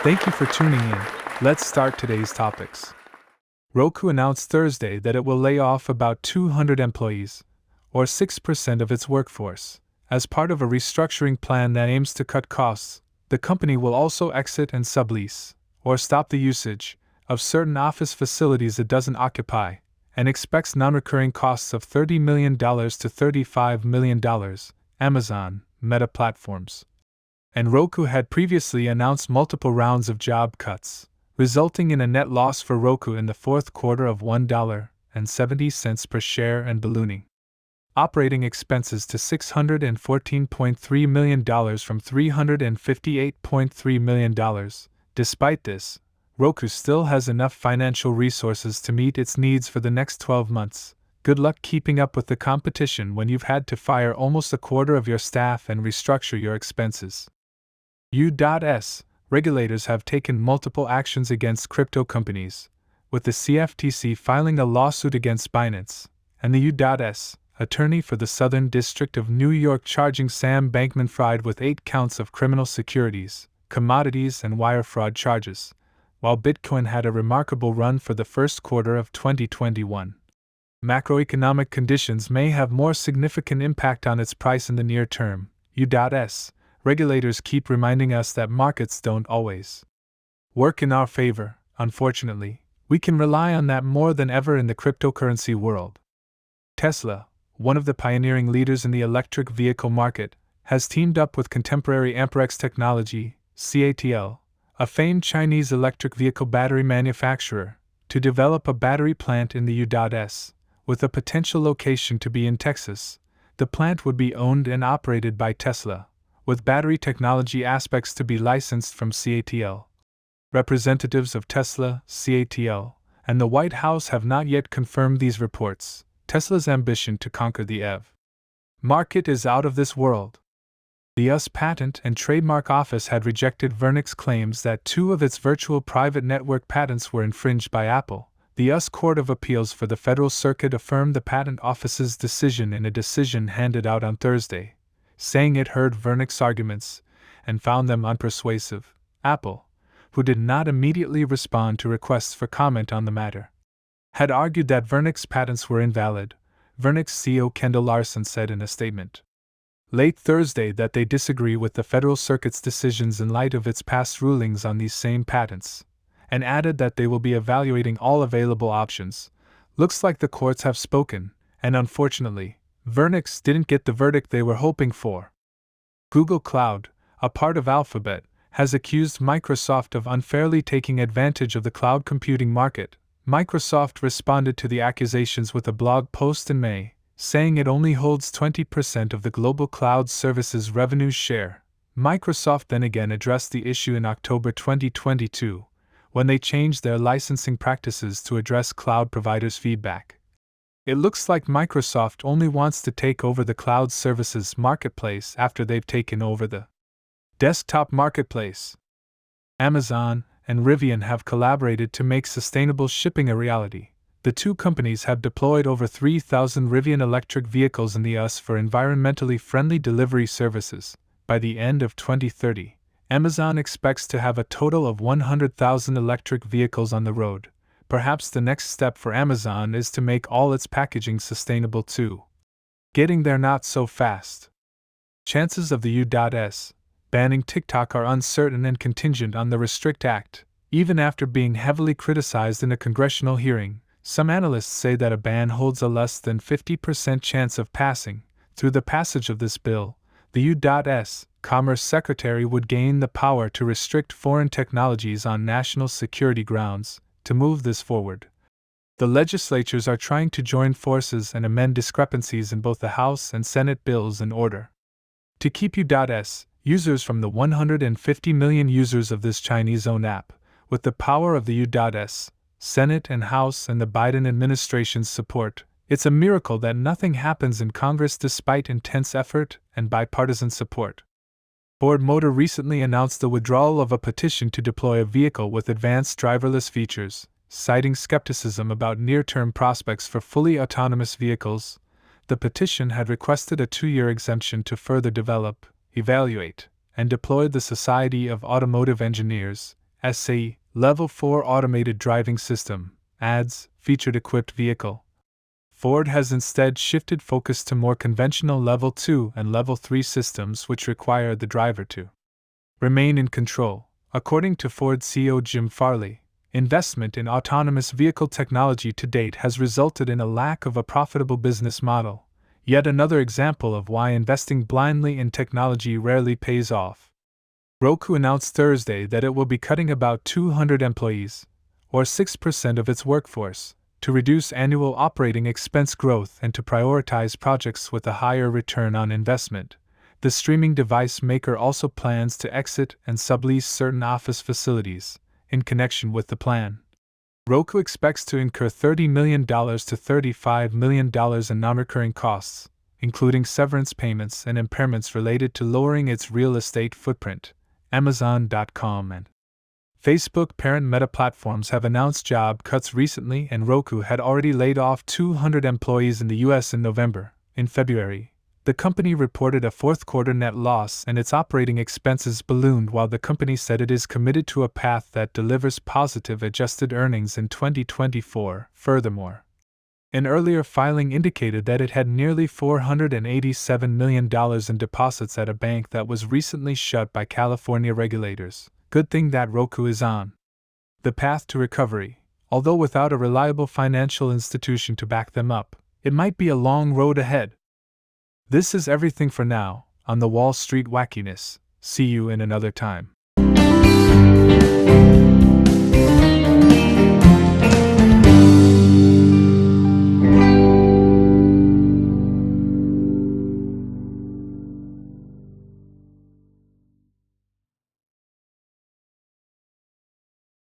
Thank you for tuning in. Let's start today's topics. Roku announced Thursday that it will lay off about 200 employees, or 6% of its workforce. As part of a restructuring plan that aims to cut costs, the company will also exit and sublease, or stop the usage, of certain office facilities it doesn't occupy, and expects non-recurring costs of $30 million to $35 million, Amazon, Meta Platforms. And Roku had previously announced multiple rounds of job cuts, resulting in a net loss for Roku in the fourth quarter of $1.70 per share and ballooning operating expenses to $614.3 million from $358.3 million. Despite this, Roku still has enough financial resources to meet its needs for the next 12 months. Good luck keeping up with the competition when you've had to fire almost a quarter of your staff and restructure your expenses. U.S. regulators have taken multiple actions against crypto companies, with the CFTC filing a lawsuit against Binance, and the U.S. attorney for the Southern District of New York charging Sam Bankman-Fried with 8 counts of criminal securities, commodities, and wire fraud charges, while Bitcoin had a remarkable run for the first quarter of 2021. Macroeconomic conditions may have more significant impact on its price in the near term. U.S. regulators keep reminding us that markets don't always work in our favor. Unfortunately, we can rely on that more than ever in the cryptocurrency world. Tesla, one of the pioneering leaders in the electric vehicle market, has teamed up with contemporary Amperex Technology, CATL, a famed Chinese electric vehicle battery manufacturer, to develop a battery plant in the U.S., with a potential location to be in Texas. The plant would be owned and operated by Tesla, with battery technology aspects to be licensed from CATL. Representatives of Tesla, CATL, and the White House have not yet confirmed these reports. Tesla's ambition to conquer the EV market is out of this world. The U.S. Patent and Trademark Office had rejected Vernix claims that 2 of its virtual private network patents were infringed by Apple. The U.S. Court of Appeals for the Federal Circuit affirmed the Patent Office's decision in a decision handed out on Thursday, saying it heard Vernix arguments and found them unpersuasive. Apple, who did not immediately respond to requests for comment on the matter, had argued that Vernix patents were invalid. Vernix CEO Kendall Larson said in a statement late Thursday that they disagree with the Federal Circuit's decisions in light of its past rulings on these same patents, and added that they will be evaluating all available options. Looks like the courts have spoken, and unfortunately, Vernix didn't get the verdict they were hoping for. Google Cloud, a part of Alphabet, has accused Microsoft of unfairly taking advantage of the cloud computing market. Microsoft responded to the accusations with a blog post in May, saying it only holds 20% of the global cloud services revenue share. Microsoft then again addressed the issue in October 2022, when they changed their licensing practices to address cloud providers' feedback. It looks like Microsoft only wants to take over the cloud services marketplace after they've taken over the desktop marketplace. Amazon and Rivian have collaborated to make sustainable shipping a reality. The 2 companies have deployed over 3,000 Rivian electric vehicles in the U.S. for environmentally friendly delivery services. By the end of 2030, Amazon expects to have a total of 100,000 electric vehicles on the road. Perhaps the next step for Amazon is to make all its packaging sustainable too. Getting there not so fast. Chances of the U.S. banning TikTok are uncertain and contingent on the Restrict Act. Even after being heavily criticized in a congressional hearing, some analysts say that a ban holds a less than 50% chance of passing. Through the passage of this bill, the U.S. Commerce Secretary would gain the power to restrict foreign technologies on national security grounds. To move this forward, the legislatures are trying to join forces and amend discrepancies in both the House and Senate bills in order to keep U.S. users from the 150 million users of this Chinese-owned app. With the power of the U.S. Senate and House and the Biden administration's support, it's a miracle that nothing happens in Congress despite intense effort and bipartisan support. Ford Motor recently announced the withdrawal of a petition to deploy a vehicle with advanced driverless features, citing skepticism about near-term prospects for fully autonomous vehicles. The petition had requested a 2-year exemption to further develop, evaluate, and deploy the Society of Automotive Engineers, SAE, Level 4 Automated Driving System, ADS, Featured Equipped Vehicle. Ford has instead shifted focus to more conventional Level 2 and Level 3 systems which require the driver to remain in control. According to Ford CEO Jim Farley, investment in autonomous vehicle technology to date has resulted in a lack of a profitable business model, yet another example of why investing blindly in technology rarely pays off. Roku announced Thursday that it will be cutting about 200 employees, or 6% of its workforce, to reduce annual operating expense growth and to prioritize projects with a higher return on investment. The streaming device maker also plans to exit and sublease certain office facilities in connection with the plan. Roku expects to incur $30 million to $35 million in non-recurring costs, including severance payments and impairments related to lowering its real estate footprint. Amazon.com and Facebook parent Meta Platforms have announced job cuts recently, and Roku had already laid off 200 employees in the U.S. in November. In February, the company reported a fourth-quarter net loss and its operating expenses ballooned, while the company said it is committed to a path that delivers positive adjusted earnings in 2024. Furthermore, an earlier filing indicated that it had nearly $487 million in deposits at a bank that was recently shut by California regulators. Good thing that Roku is on the path to recovery, although without a reliable financial institution to back them up, it might be a long road ahead. This is everything for now on the Wall Street wackiness. See you in another time.